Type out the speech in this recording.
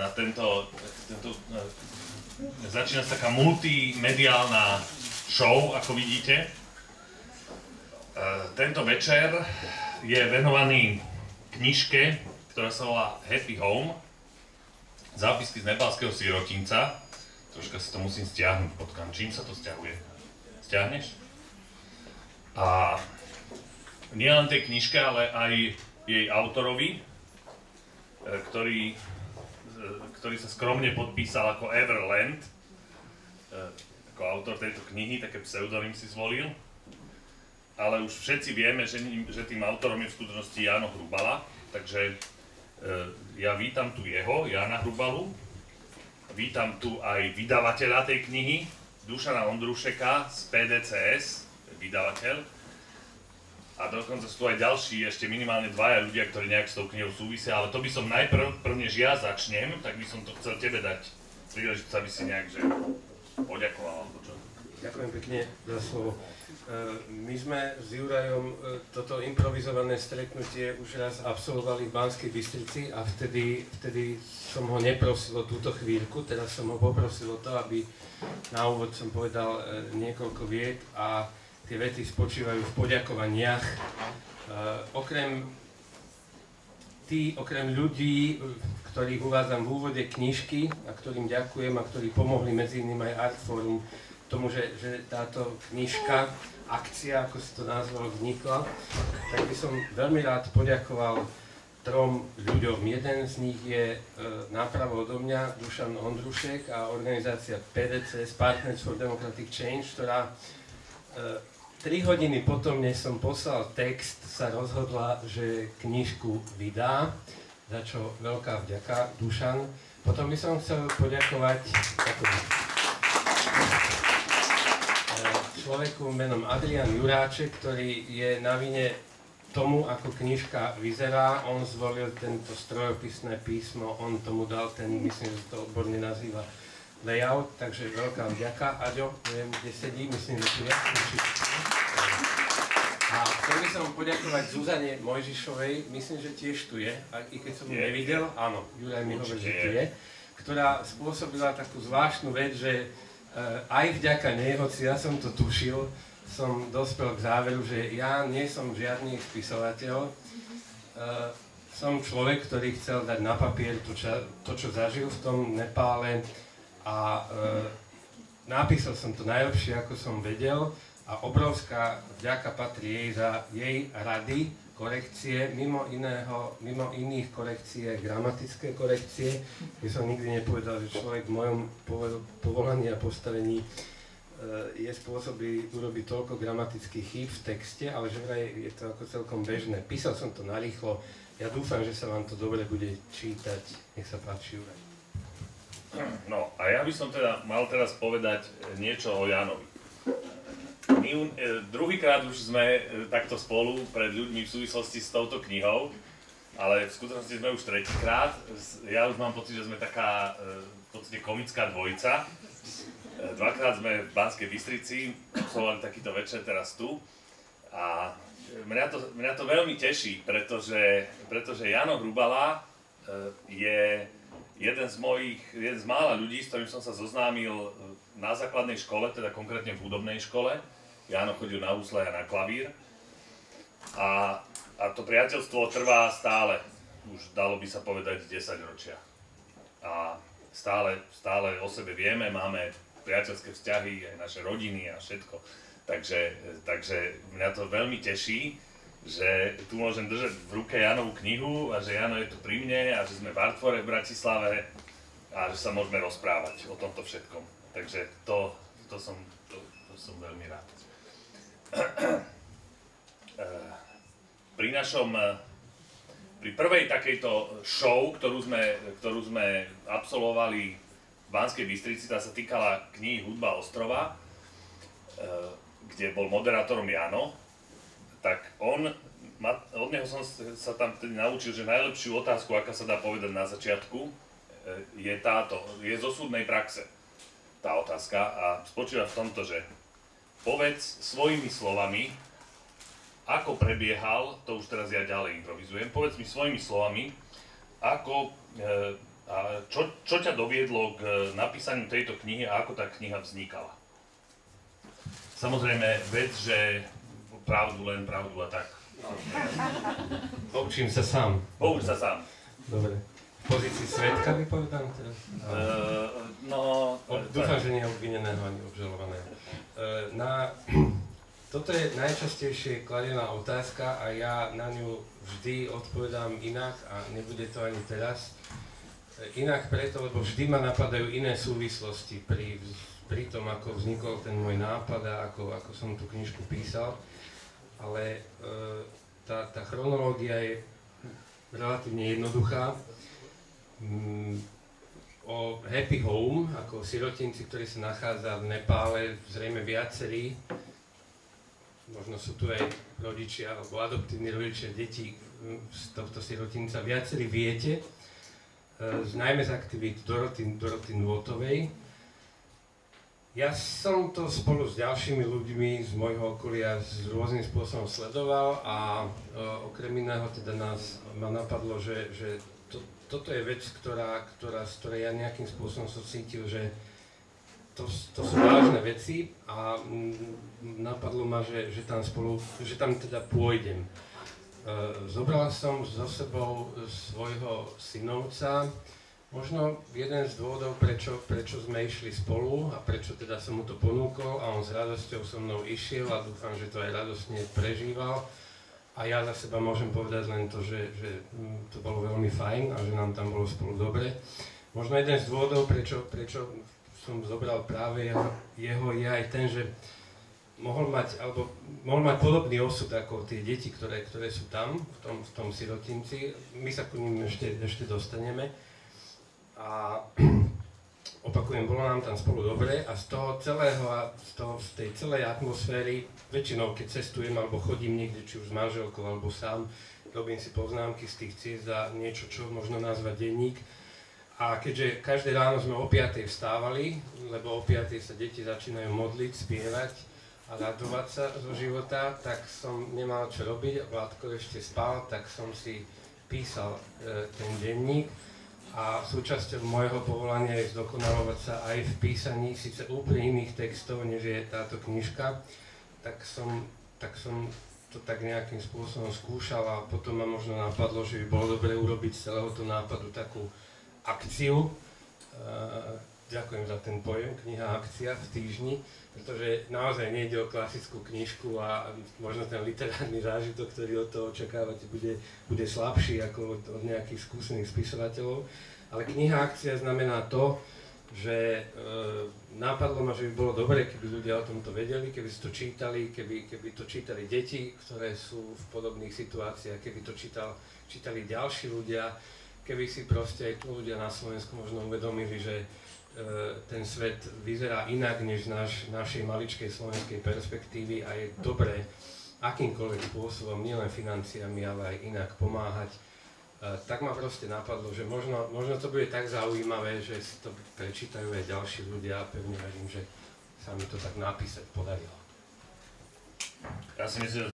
na začína sa taká multimediálna show, ako vidíte. Tento večer je venovaný knižke, ktorá sa volá Happy Home. Zápisky z nepálskeho sirotinca. Troška si to musím stiahnuť potkám. Čím sa to stiahuje? Stiahneš? A nie len tej knižke, ale aj jej autorovi, ktorý sa skromne podpísal ako Everland, ako autor tejto knihy, také pseudonym si zvolil. Ale už všetci vieme, že tým autorom je v skutočnosti Jano Hrubala, takže ja vítam tu Jana Hrubalu, vítam tu aj vydavateľa tej knihy, Dušana Ondrušeka z PDCS, vydavateľ. A dokonca sú tu aj ďalší, ešte minimálne dvaja ľudia, ktorí nejak s tou knihou súvisia, ale to by som najprv, než ja začnem, tak by som to chcel tebe dať príležitosť, aby si nejak poďakoval. Ďakujem pekne za slovo. My sme s Jurajom toto improvizované stretnutie už raz absolvovali v Banskej Bystrici a vtedy som ho neprosil o túto chvíľku, teraz som ho poprosil o to, aby na úvod som povedal niekoľko viet a tie vety spočívajú v poďakovaniach. Okrem ľudí, ktorých uvádzam v úvode knižky a ktorým ďakujem a ktorí pomohli medzi iným aj Artforum tomu, že táto knižka, akcia, ako si to nazval, vznikla, tak by som veľmi rád poďakoval trom ľuďom. Jeden z nich je napravo odo mňa, Dušan Ondrušek a organizácia PDCS, Partners for Democratic Change, ktorá 3 hodiny potom, než som poslal text, sa rozhodla, že knižku vydá, za čo veľká vďaka, Dušan. Potom by som chcel poďakovať človeku menom Adrian Juráček, ktorý je na vine tomu, ako knižka vyzerá. On zvolil tento strojopisné písmo, on tomu dal ten, myslím, že to odborne nazýva layout, takže veľká vďaka. Aďo, neviem, kde sedí, myslím, že tu je. A chcel by som poďakovať Zuzane Mojžišovej, myslím, že tiež tu je, i keď som ju nevidel, áno, Juraj mi hovorí, že tu je, ktorá spôsobila takú zvláštnu vec, že aj vďaka nej, hoci ja som to tušil, som dospel k záveru, že ja nie som žiadny spisovateľ, som človek, ktorý chcel dať na papier to, čo zažil v tom Nepále, a napísal som to najlepšie, ako som vedel, a obrovská vďaka patrí jej za jej rady, korekcie, mimo iných korekcie, gramatické korekcie, kde som nikdy nepovedal, že človek v mojom povolaní a postavení je spôsobí urobiť toľko gramatických chýb v texte, ale že vraj je to ako celkom bežné. Písal som to narýchlo, ja dúfam, že sa vám to dobre bude čítať. Nech sa páči, Juraj. No a ja by som teda mal teraz povedať niečo o Jánovi. My druhýkrát už sme takto spolu pred ľuďmi v súvislosti s touto knihou, ale v skutočnosti sme už tretíkrát. Ja už mám pocit, že sme taká v podstate komická dvojica. Dvakrát sme v Banskej Bystrici absolvovali takýto večer teraz tu a mňa to veľmi teší, pretože Jano Hrubala je jeden z mála ľudí, s ktorým som sa zoznámil na základnej škole, teda konkrétne v hudobnej škole. Jano chodil na husle a na klavír. A to priateľstvo trvá stále, už dalo by sa povedať 10 ročia. A stále o sebe vieme, máme priateľské vzťahy, aj naše rodiny a všetko. Takže mňa to veľmi teší, že tu môžem držať v ruke Janovú knihu a že Jano je tu pri mne a že sme v Artfore v Bratislave a že sa môžeme rozprávať o tomto všetkom. Takže to som veľmi rád. Pri prvej takejto show, ktorú sme absolvovali v Banskej Bystrici, tá sa týkala knihy Hudba ostrova, kde bol moderátorom Jano, tak od neho som sa tam vtedy naučil, že najlepšiu otázku, aká sa dá povedať na začiatku, je zo súdnej praxe tá otázka a spočíva v tomto, že povedz svojimi slovami, ako prebiehal, to už teraz ja ďalej improvizujem, povedz mi svojimi slovami, A čo ťa doviedlo k napísaniu tejto knihy a ako tá kniha vznikala? Samozrejme, vec, že pravdu, len pravdu a tak. Poučím sa sám. Pouč sa sám. Dobre. V pozícii svedka vypovedám teraz? Dúfam, že nie je obvineného ani obžalovaného. Toto je najčastejšie kladená otázka a ja na ňu vždy odpovedám inak a nebude to ani teraz. Inak preto, lebo vždy ma napadajú iné súvislosti pri tom, ako vznikol ten môj nápad a ako som tú knižku písal. Ale tá chronológia je relatívne jednoduchá. O Happy Home, ako sirotinci, ktorý sa nachádza v Nepále, zrejme viacerí, možno sú tu aj rodičia alebo adoptívni rodičia detí z tohto sirotinca, viacerí viete, najmä z aktivít Doroty Nôtovej. Ja som to spolu s ďalšími ľuďmi z môjho okolia rôznym spôsobom sledoval a okrem iného teda ma napadlo, že toto je vec, z ktorej ja nejakým spôsobom som cítil, že to sú vážne veci a napadlo ma, že tam teda pôjdem. Zobral som so sebou svojho synovca, možno jeden z dôvodov, prečo sme išli spolu a prečo teda som mu to ponúkol a on s radosťou so mnou išiel a dúfam, že to aj radostne prežíval. A ja za seba môžem povedať len to, že to bolo veľmi fajn a že nám tam bolo spolu dobre. Možno jeden z dôvodov, prečo som zobral práve jeho je aj ten, že mohol mať podobný osud ako tie deti, ktoré sú tam, v tom sirotinci. My sa ku nim ešte dostaneme. A opakujem, bolo nám tam spolu dobre a z toho celého, z tej celej atmosféry, väčšinou keď cestujem alebo chodím niekde, či už s manželkou alebo sám, robím si poznámky z tých ciest za niečo, čo možno nazvať denník. A keďže každé ráno sme o 5:00 vstávali, lebo o 5:00 sa deti začínajú modliť, spievať a radovať sa zo života, tak som nemal čo robiť, Vládko ešte spal, tak som si písal ten denník. A súčasťou môjho povolania je zdokonalovať sa aj v písaní síce úplne iných textov, než je táto knižka, tak som to tak nejakým spôsobom skúšal a potom ma možno napadlo, že by bolo dobre urobiť z celého toho nápadu takú akciu. Ďakujem za ten pojem, kniha akcia v týždni, pretože naozaj nejde o klasickú knižku a možno ten literárny zážitok, ktorý od toho očakávate, bude slabší ako od nejakých skúsených spisovateľov. Ale kniha akcia znamená to, že nápadlo ma, že by bolo dobre, keby ľudia o tomto vedeli, keby si to čítali, keby to čítali deti, ktoré sú v podobných situáciách, keby to čítali ďalší ľudia, keby si proste aj tu ľudia na Slovensku možno uvedomili, že ten svet vyzerá inak než našej maličkej slovenskej perspektívy a je dobré akýmkoľvek spôsobom, nielen financiami, ale aj inak pomáhať. Tak ma proste napadlo, že možno to bude tak zaujímavé, že si to prečítajú aj ďalší ľudia a pevne verím, že sa mi to tak napísať podarilo. Ja si myslím,